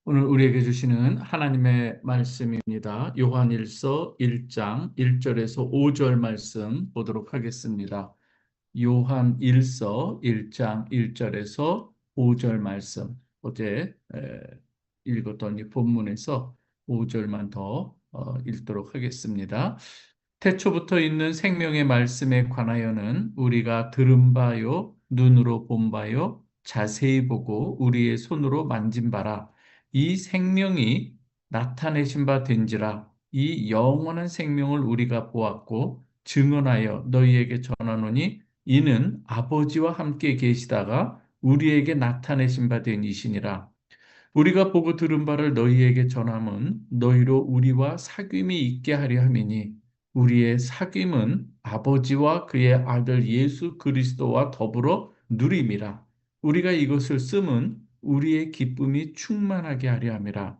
오늘 우리에게 주시는 하나님의 말씀입니다. 요한일서 1장 1절에서 5절 말씀 보도록 하겠습니다. 요한일서 1장 1절에서 5절 말씀. 어제 읽었던 이 본문에서 5절만 더 읽도록 하겠습니다. 태초부터 있는 생명의 말씀에 관하여는 우리가 들은 바요, 눈으로 본 바요, 자세히 보고 우리의 손으로 만진 바라. 이 생명이 나타내신 바 된지라. 이 영원한 생명을 우리가 보았고 증언하여 너희에게 전하노니 이는 아버지와 함께 계시다가 우리에게 나타내신 바 된 이시니라. 우리가 보고 들은 바를 너희에게 전함은 너희로 우리와 사귐이 있게 하려 함이니 우리의 사귐은 아버지와 그의 아들 예수 그리스도와 더불어 누림이라. 우리가 이것을 씀은 우리의 기쁨이 충만하게 하려 함이라.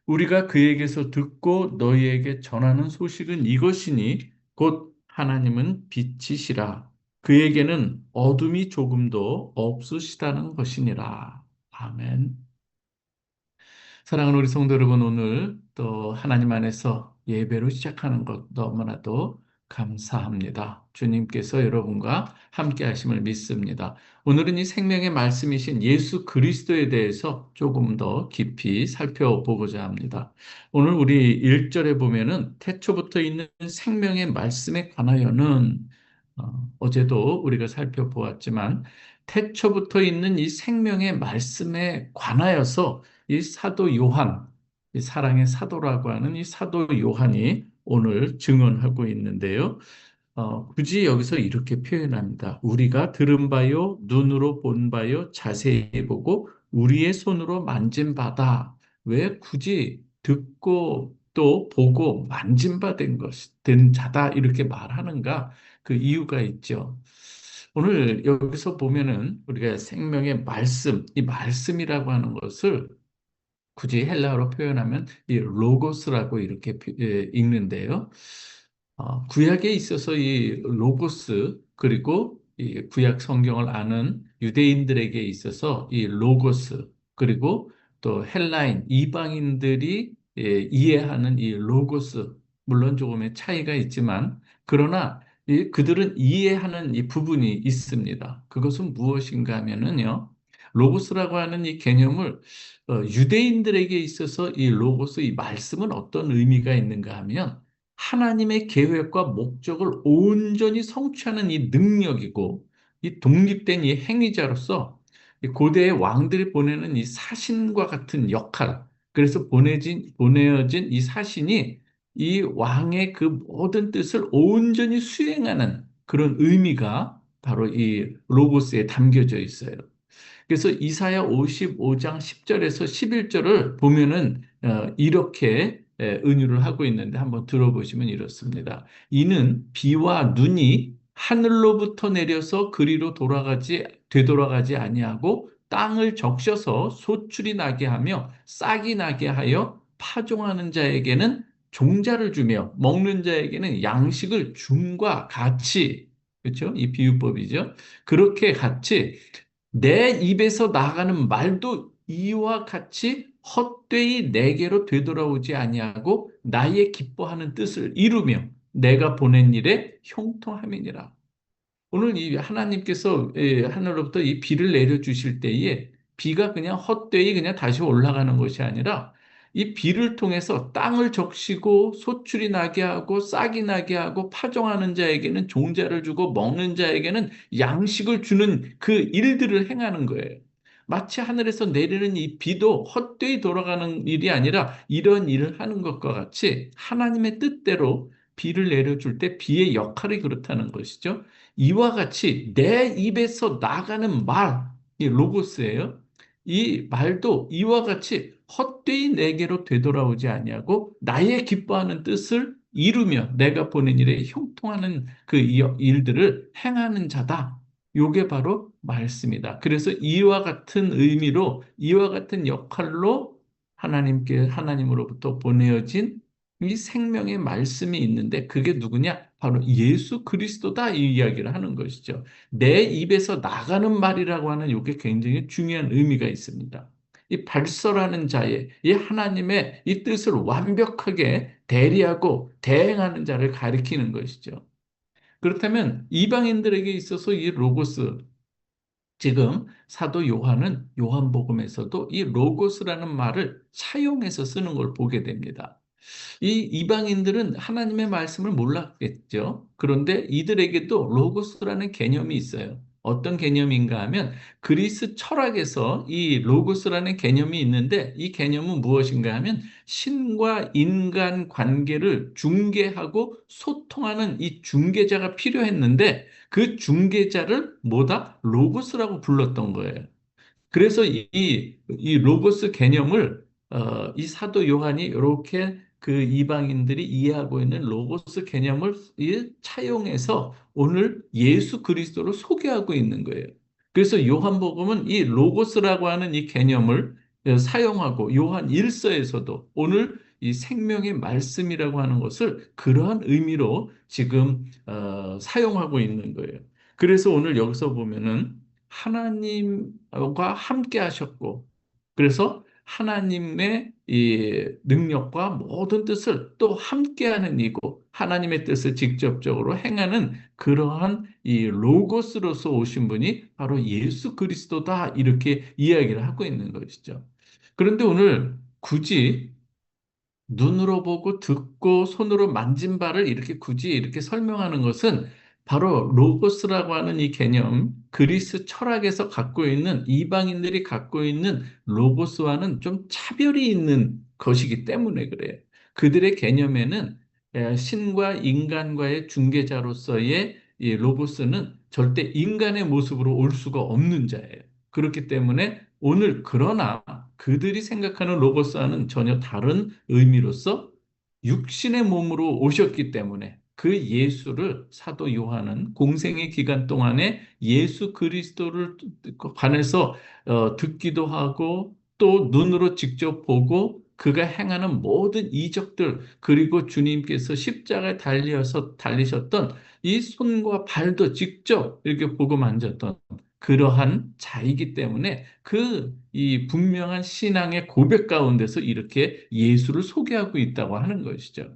우리가 그에게서 듣고 너희에게 전하는 소식은 이것이니 곧 하나님은 빛이시라. 그에게는 어둠이 조금도 없으시다는 것이니라. 아멘. 사랑하는 우리 성도 여러분, 오늘 또 하나님 안에서 예배로 시작하는 것 너무나도 감사합니다. 주님께서 여러분과 함께 하심을 믿습니다. 오늘은 이 생명의 말씀이신 예수 그리스도에 대해서 조금 더 깊이 살펴보고자 합니다. 오늘 우리 1절에 보면은 태초부터 있는 생명의 말씀에 관하여는 어제도 우리가 살펴보았지만 태초부터 있는 이 생명의 말씀에 관하여서 이 사도 요한, 이 사랑의 사도라고 하는 이 사도 요한이 오늘 증언하고 있는데요. 굳이 여기서 이렇게 표현합니다. 우리가 들은 바요, 눈으로 본 바요, 자세히 보고 우리의 손으로 만진 바다. 왜 굳이 듣고 또 보고 만진 바 된 자다 이렇게 말하는가? 그 이유가 있죠. 오늘 여기서 보면은 우리가 생명의 말씀, 이 말씀이라고 하는 것을 굳이 헬라어로 표현하면 이 로고스라고 이렇게 읽는데요. 구약에 있어서 이 로고스 그리고 이 구약 성경을 아는 유대인들에게 있어서 이 로고스 그리고 또 헬라인 이방인들이 이해하는 이 로고스 물론 조금의 차이가 있지만 그러나 그들은 이해하는 이 부분이 있습니다. 그것은 무엇인가 하면은요. 로고스라고 하는 이 개념을 유대인들에게 있어서 이 로고스, 이 말씀은 어떤 의미가 있는가 하면 하나님의 계획과 목적을 온전히 성취하는 이 능력이고 이 독립된 이 행위자로서 이 고대의 왕들이 보내는 이 사신과 같은 역할, 그래서 보내어진 이 사신이 이 왕의 그 모든 뜻을 온전히 수행하는 그런 의미가 바로 이 로고스에 담겨져 있어요. 그래서 이사야 55장 10절에서 11절을 보면은 이렇게 은유를 하고 있는데 한번 들어보시면 이렇습니다. 이는 비와 눈이 하늘로부터 내려서 그리로 되돌아가지 아니하고 땅을 적셔서 소출이 나게 하며 싹이 나게 하여 파종하는 자에게는 종자를 주며 먹는 자에게는 양식을 줌과 같이, 그렇죠? 이 비유법이죠. 그렇게 같이 내 입에서 나가는 말도 이와 같이 헛되이 내게로 되돌아오지 아니하고 나의 기뻐하는 뜻을 이루며 내가 보낸 일에 형통함이니라. 오늘 이 하나님께서 하늘로부터 이 비를 내려 주실 때에 비가 그냥 헛되이 그냥 다시 올라가는 것이 아니라 이 비를 통해서 땅을 적시고 소출이 나게 하고 싹이 나게 하고 파종하는 자에게는 종자를 주고 먹는 자에게는 양식을 주는 그 일들을 행하는 거예요. 마치 하늘에서 내리는 이 비도 헛되이 돌아가는 일이 아니라 이런 일을 하는 것과 같이 하나님의 뜻대로 비를 내려줄 때 비의 역할이 그렇다는 것이죠. 이와 같이 내 입에서 나가는 말, 이 로고스예요. 이 말도 이와 같이 헛되이 내게로 되돌아오지 아니하고 나의 기뻐하는 뜻을 이루며 내가 보낸 일에 형통하는 그 일들을 행하는 자다. 요게 바로 말씀이다. 그래서 이와 같은 의미로 이와 같은 역할로 하나님으로부터 보내어진 이 생명의 말씀이 있는데 그게 누구냐? 바로 예수 그리스도다 이 이야기를 하는 것이죠. 내 입에서 나가는 말이라고 하는 이게 굉장히 중요한 의미가 있습니다. 이 발설하는 자의 이 하나님의 이 뜻을 완벽하게 대리하고 대행하는 자를 가리키는 것이죠. 그렇다면 이방인들에게 있어서 이 로고스, 지금 사도 요한은 요한복음에서도 이 로고스라는 말을 사용해서 쓰는 걸 보게 됩니다. 이 이방인들은 하나님의 말씀을 몰랐겠죠. 그런데 이들에게도 로고스라는 개념이 있어요. 어떤 개념인가 하면 그리스 철학에서 이 로고스라는 개념이 있는데, 이 개념은 무엇인가 하면 신과 인간 관계를 중개하고 소통하는 이 중개자가 필요했는데, 그 중개자를 뭐다? 로고스라고 불렀던 거예요. 그래서 이 로고스 개념을 이 사도 요한이 이렇게 그 이방인들이 이해하고 있는 로고스 개념을 차용해서 오늘 예수 그리스도를 소개하고 있는 거예요. 그래서 요한복음은 이 로고스라고 하는 이 개념을 사용하고, 요한 일서에서도 오늘 이 생명의 말씀이라고 하는 것을 그러한 의미로 지금 사용하고 있는 거예요. 그래서 오늘 여기서 보면은 하나님과 함께 하셨고, 그래서 하나님의 이 능력과 모든 뜻을 또 함께하는 이고, 하나님의 뜻을 직접적으로 행하는 그러한 이 로고스로서 오신 분이 바로 예수 그리스도다, 이렇게 이야기를 하고 있는 것이죠. 그런데 오늘 굳이 눈으로 보고 듣고 손으로 만진 바를 이렇게 굳이 이렇게 설명하는 것은 바로 로고스라고 하는 이 개념, 그리스 철학에서 갖고 있는, 이방인들이 갖고 있는 로고스와는 좀 차별이 있는 것이기 때문에 그래요. 그들의 개념에는 신과 인간과의 중개자로서의 이 로고스는 절대 인간의 모습으로 올 수가 없는 자예요. 그렇기 때문에 오늘 그러나 그들이 생각하는 로고스와는 전혀 다른 의미로서 육신의 몸으로 오셨기 때문에 그 예수를 사도 요한은 공생의 기간 동안에 예수 그리스도를 관해서 듣기도 하고, 또 눈으로 직접 보고 그가 행하는 모든 이적들, 그리고 주님께서 십자가에 달리셨던 이 손과 발도 직접 이렇게 보고 만졌던 그러한 자이기 때문에 그 이 분명한 신앙의 고백 가운데서 이렇게 예수를 소개하고 있다고 하는 것이죠.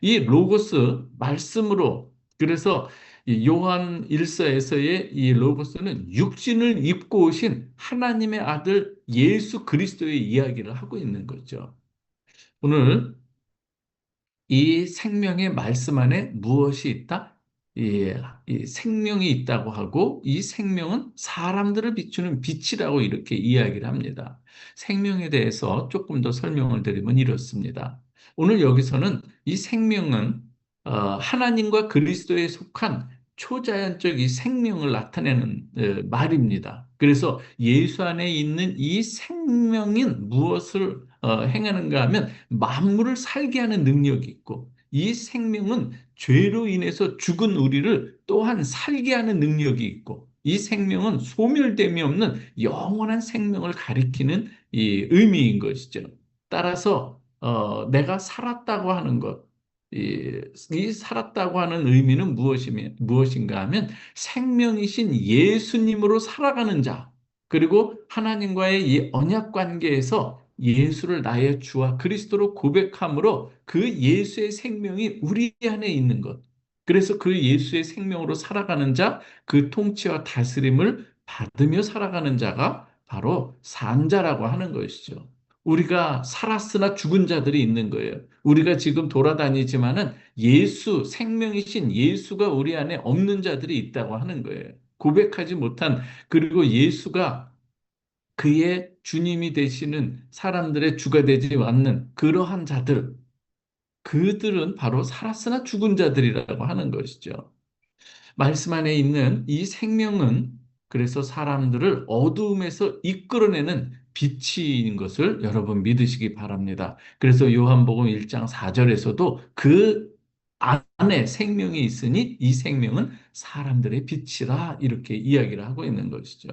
이 로고스 말씀으로, 그래서 이 요한 일서에서의 이 로고스는 육신을 입고 오신 하나님의 아들 예수 그리스도의 이야기를 하고 있는 거죠. 오늘 이 생명의 말씀 안에 무엇이 있다? 이, 이 생명이 있다고 하고, 이 생명은 사람들을 비추는 빛이라고 이렇게 이야기를 합니다. 생명에 대해서 조금 더 설명을 드리면 이렇습니다. 오늘 여기서는 이 생명은 하나님과 그리스도에 속한 초자연적 이 생명을 나타내는 말입니다. 그래서 예수 안에 있는 이 생명인 무엇을 행하는가 하면 만물을 살게 하는 능력이 있고, 이 생명은 죄로 인해서 죽은 우리를 또한 살게 하는 능력이 있고, 이 생명은 소멸됨이 없는 영원한 생명을 가리키는 이 의미인 것이죠. 따라서 내가 살았다고 하는 것, 이 살았다고 하는 의미는 무엇인가 하면 생명이신 예수님으로 살아가는 자, 그리고 하나님과의 이 언약 관계에서 예수를 나의 주와 그리스도로 고백함으로 그 예수의 생명이 우리 안에 있는 것. 그래서 그 예수의 생명으로 살아가는 자, 그 통치와 다스림을 받으며 살아가는 자가 바로 산자라고 하는 것이죠. 우리가 살았으나 죽은 자들이 있는 거예요. 우리가 지금 돌아다니지만은 예수, 생명이신 예수가 우리 안에 없는 자들이 있다고 하는 거예요. 고백하지 못한, 그리고 예수가 그의 주님이 되시는 사람들의 주가 되지 않는 그러한 자들, 그들은 바로 살았으나 죽은 자들이라고 하는 것이죠. 말씀 안에 있는 이 생명은 그래서 사람들을 어두움에서 이끌어내는 빛인 것을 여러분 믿으시기 바랍니다. 그래서 요한복음 1장 4절에서도 그 안에 생명이 있으니 이 생명은 사람들의 빛이라, 이렇게 이야기를 하고 있는 것이죠.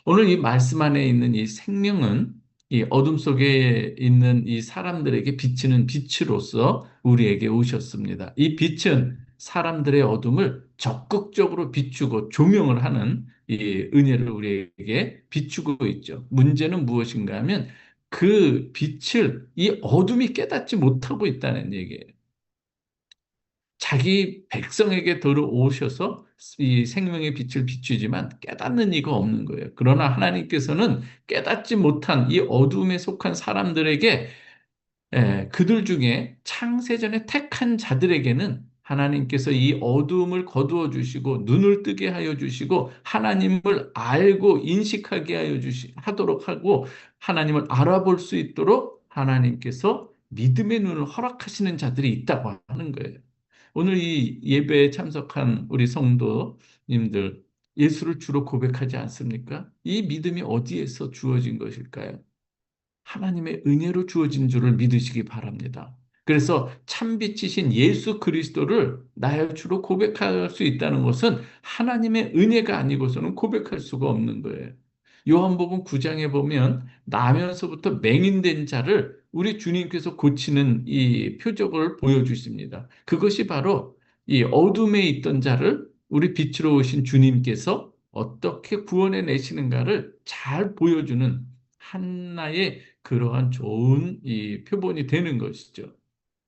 오늘 이 말씀 안에 있는 이 생명은 이 어둠 속에 있는 이 사람들에게 비치는 빛으로서 우리에게 오셨습니다. 이 빛은 사람들의 어둠을 적극적으로 비추고 조명을 하는 이 은혜를 우리에게 비추고 있죠. 문제는 무엇인가 하면 그 빛을 이 어둠이 깨닫지 못하고 있다는 얘기예요. 자기 백성에게 들어오셔서 이 생명의 빛을 비추지만 깨닫는 이가 없는 거예요. 그러나 하나님께서는 깨닫지 못한 이 어둠에 속한 사람들에게 그들 중에 창세전에 택한 자들에게는 하나님께서 이 어두움을 거두어 주시고 눈을 뜨게 하여 주시고 하나님을 알고 인식하게 하도록 하고 하나님을 알아볼 수 있도록 하나님께서 믿음의 눈을 허락하시는 자들이 있다고 하는 거예요. 오늘 이 예배에 참석한 우리 성도님들 예수를 주로 고백하지 않습니까? 이 믿음이 어디에서 주어진 것일까요? 하나님의 은혜로 주어진 줄을 믿으시기 바랍니다. 그래서 참빛이신 예수 그리스도를 나의 주로 고백할 수 있다는 것은 하나님의 은혜가 아니고서는 고백할 수가 없는 거예요. 요한복음 9장에 보면 나면서부터 맹인된 자를 우리 주님께서 고치는 이 표적을 보여주십니다. 그것이 바로 이 어둠에 있던 자를 우리 빛으로 오신 주님께서 어떻게 구원해 내시는가를 잘 보여주는 하나의 그러한 좋은 이 표본이 되는 것이죠.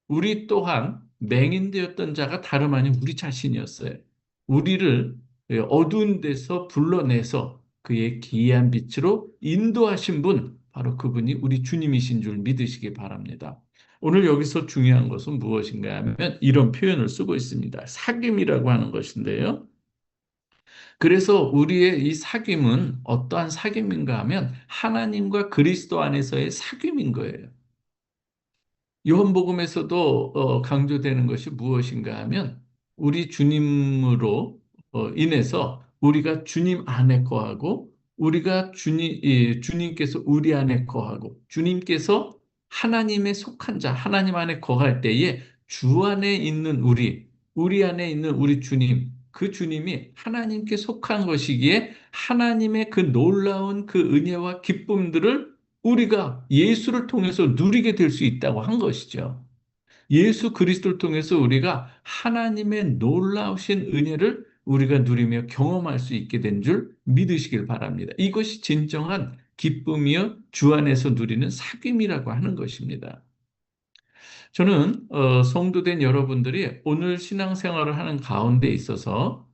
우리 또한 맹인되었던 자가 다름 아닌 우리 자신이었어요. 우리를 어두운 데서 불러내서 그의 기이한 빛으로 인도하신 분, 바로 그분이 우리 주님이신 줄 믿으시기 바랍니다. 오늘 여기서 중요한 것은 무엇인가 하면 이런 표현을 쓰고 있습니다. 사귐이라고 하는 것인데요. 그래서 우리의 이 사귐은 어떠한 사귐인가 하면 하나님과 그리스도 안에서의 사귐인 거예요. 요한복음에서도 강조되는 것이 무엇인가 하면 우리 주님으로 인해서 우리가 주님 안에 거하고 우리가 주님께서 우리 안에 거하고 주님께서 하나님에 속한 자, 하나님 안에 거할 때에 주 안에 있는 우리 안에 있는 우리 주님, 그 주님이 하나님께 속한 것이기에 하나님의 그 놀라운 그 은혜와 기쁨들을 우리가 예수를 통해서 누리게 될 수 있다고 한 것이죠. 예수 그리스도를 통해서 우리가 하나님의 놀라우신 은혜를 우리가 누리며 경험할 수 있게 된 줄 믿으시길 바랍니다. 이것이 진정한 기쁨이요 주 안에서 누리는 사귐이라고 하는 것입니다. 저는 성도된 여러분들이 오늘 신앙생활을 하는 가운데 있어서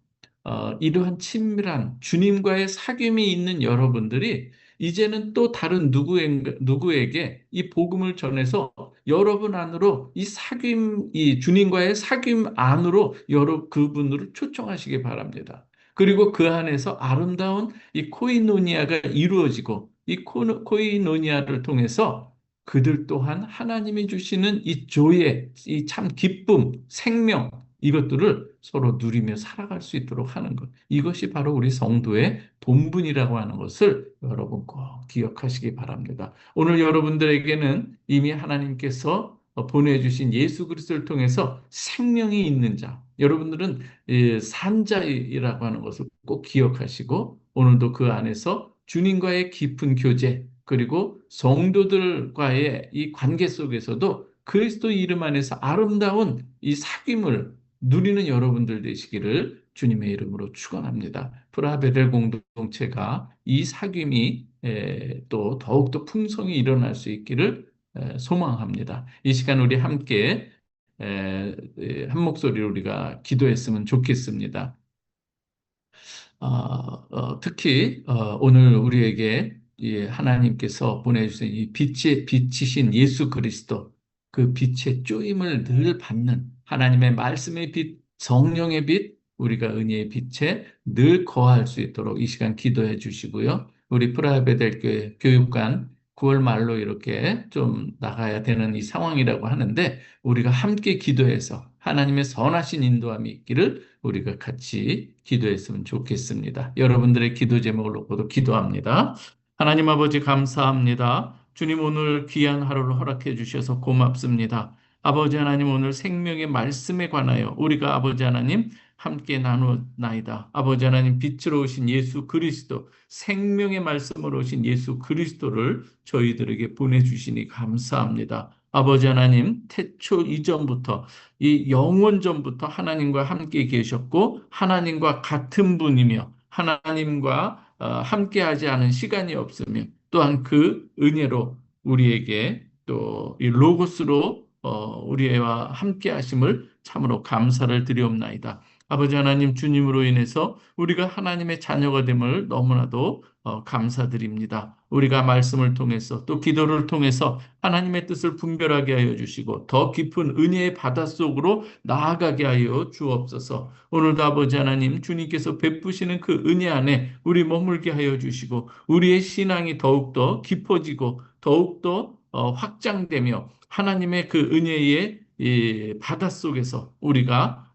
이러한 친밀한 주님과의 사귐이 있는 여러분들이 이제는 또 다른 누구에게 이 복음을 전해서 여러분 안으로 이 사귐, 이 주님과의 사귐 안으로 그분들을 초청하시기 바랍니다. 그리고 그 안에서 아름다운 이 코이노니아가 이루어지고 이 코이노니아를 통해서 그들 또한 하나님이 주시는 이 조예, 이 참 기쁨, 생명, 이것들을 서로 누리며 살아갈 수 있도록 하는 것. 이것이 바로 우리 성도의 본분이라고 하는 것을 여러분 꼭 기억하시기 바랍니다. 오늘 여러분들에게는 이미 하나님께서 보내주신 예수 그리스도를 통해서 생명이 있는 자, 여러분들은 산자이라고 하는 것을 꼭 기억하시고 오늘도 그 안에서 주님과의 깊은 교제, 그리고 성도들과의 이 관계 속에서도 그리스도 이름 안에서 아름다운 이 사귐을 누리는 여러분들 되시기를 주님의 이름으로 축원합니다. 프라베델 공동체가 이 사귐이 또 더욱더 풍성히 일어날 수 있기를 소망합니다. 이 시간 우리 함께 한 목소리로 우리가 기도했으면 좋겠습니다. 특히 오늘 우리에게 하나님께서 보내주신 이 빛이신 예수 그리스도 그 빛의 쪼임을 늘 받는 하나님의 말씀의 빛, 성령의 빛, 우리가 은혜의 빛에 늘 거할 수 있도록 이 시간 기도해 주시고요. 우리 프라베델 교회 교육관 9월 말로 이렇게 좀 나가야 되는 이 상황이라고 하는데 우리가 함께 기도해서 하나님의 선하신 인도함이 있기를 우리가 같이 기도했으면 좋겠습니다. 여러분들의 기도 제목을 놓고도 기도합니다. 하나님 아버지 감사합니다. 주님 오늘 귀한 하루를 허락해 주셔서 고맙습니다. 아버지 하나님 오늘 생명의 말씀에 관하여 우리가 아버지 하나님 함께 나누나이다. 아버지 하나님 빛으로 오신 예수 그리스도 생명의 말씀으로 오신 예수 그리스도를 저희들에게 보내주시니 감사합니다. 아버지 하나님 태초 이전부터 이 영원전부터 하나님과 함께 계셨고 하나님과 같은 분이며 하나님과 함께하지 않은 시간이 없으며 또한 그 은혜로 우리에게 또 이 로고스로 우리와 함께 하심을 참으로 감사를 드리옵나이다. 아버지 하나님 주님으로 인해서 우리가 하나님의 자녀가 됨을 너무나도 감사드립니다. 우리가 말씀을 통해서 또 기도를 통해서 하나님의 뜻을 분별하게 하여 주시고 더 깊은 은혜의 바닷속으로 나아가게 하여 주옵소서. 오늘도 아버지 하나님 주님께서 베푸시는 그 은혜 안에 우리 머물게 하여 주시고 우리의 신앙이 더욱더 깊어지고 더욱더 확장되며 하나님의 그 은혜의 이 바닷속에서 우리가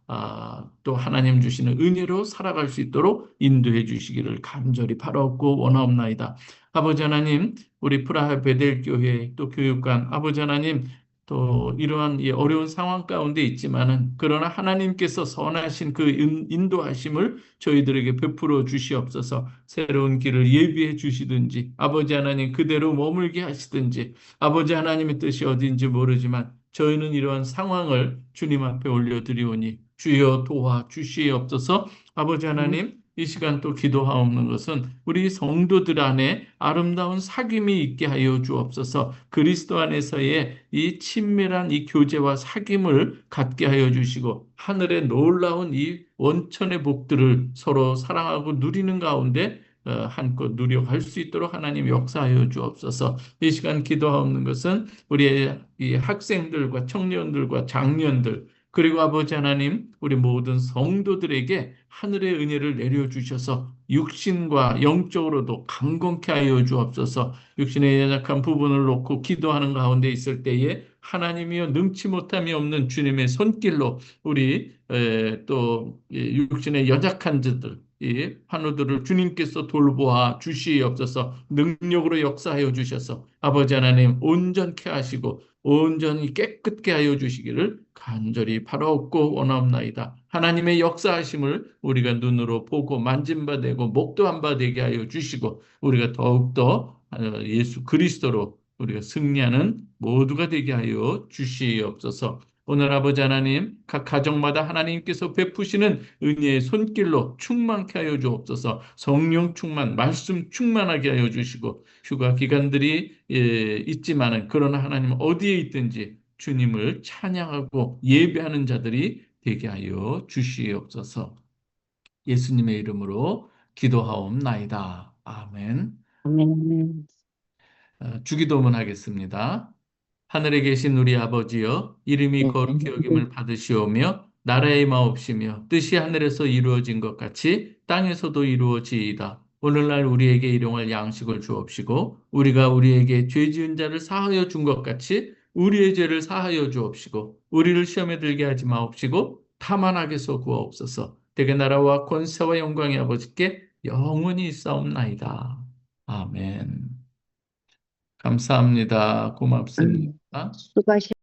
또 하나님 주시는 은혜로 살아갈 수 있도록 인도해 주시기를 간절히 바라옵고 원하옵나이다. 아버지 하나님, 우리 프라하 베델 교회 또 교육관 아버지 하나님 또 이러한 이 어려운 상황 가운데 있지만은 그러나 하나님께서 선하신 그 인도하심을 저희들에게 베풀어 주시옵소서. 새로운 길을 예비해 주시든지 아버지 하나님 그대로 머물게 하시든지 아버지 하나님의 뜻이 어디인지 모르지만 저희는 이러한 상황을 주님 앞에 올려드리오니 주여 도와 주시옵소서. 아버지 하나님 이 시간 또 기도하옵는 것은 우리 성도들 안에 아름다운 사귐이 있게 하여 주옵소서. 그리스도 안에서의 이 친밀한 이 교제와 사귐을 갖게 하여 주시고 하늘의 놀라운 이 원천의 복들을 서로 사랑하고 누리는 가운데 한껏 누려갈 수 있도록 하나님 역사하여 주옵소서. 이 시간 기도하옵는 것은 우리의 이 학생들과 청년들과 장년들 그리고 아버지 하나님 우리 모든 성도들에게 하늘의 은혜를 내려주셔서 육신과 영적으로도 강건케 하여 주옵소서. 육신의 연약한 부분을 놓고 기도하는 가운데 있을 때에 하나님이여 능치 못함이 없는 주님의 손길로 우리 또 육신의 연약한 자들 이 환우들을 주님께서 돌보아 주시옵소서. 능력으로 역사하여 주셔서 아버지 하나님 온전케 하시고 온전히 깨끗게 하여 주시기를 간절히 바라옵고 원하옵나이다. 하나님의 역사하심을 우리가 눈으로 보고 만진바 되고 목도한 바 되게 하여 주시고 우리가 더욱더 예수 그리스도로 우리가 승리하는 모두가 되게 하여 주시옵소서. 오늘 아버지 하나님 각 가정마다 하나님께서 베푸시는 은혜의 손길로 충만케 하여 주옵소서. 성령 충만 말씀 충만하게 하여 주시고 휴가 기간들이 있지만은 그러나 하나님 어디에 있든지 주님을 찬양하고 예배하는 자들이 되게 하여 주시옵소서. 예수님의 이름으로 기도하옵나이다. 아멘. 아멘. 주기도문 하겠습니다. 하늘에 계신 우리 아버지여, 이름이 네. 거룩히 여김을 받으시오며, 나라의 마옵시며, 뜻이 하늘에서 이루어진 것 같이 땅에서도 이루어지이다. 오늘날 우리에게 일용할 양식을 주옵시고, 우리가 우리에게 죄 지은 자를 사하여 준 것 같이 우리의 죄를 사하여 주옵시고, 우리를 시험에 들게 하지 마옵시고, 다만 악에서 구하옵소서. 대개 나라와 권세와 영광의 아버지께 영원히 있사옵나이다. 아멘. 감사합니다. 고맙습니다. 수고하셨습니다.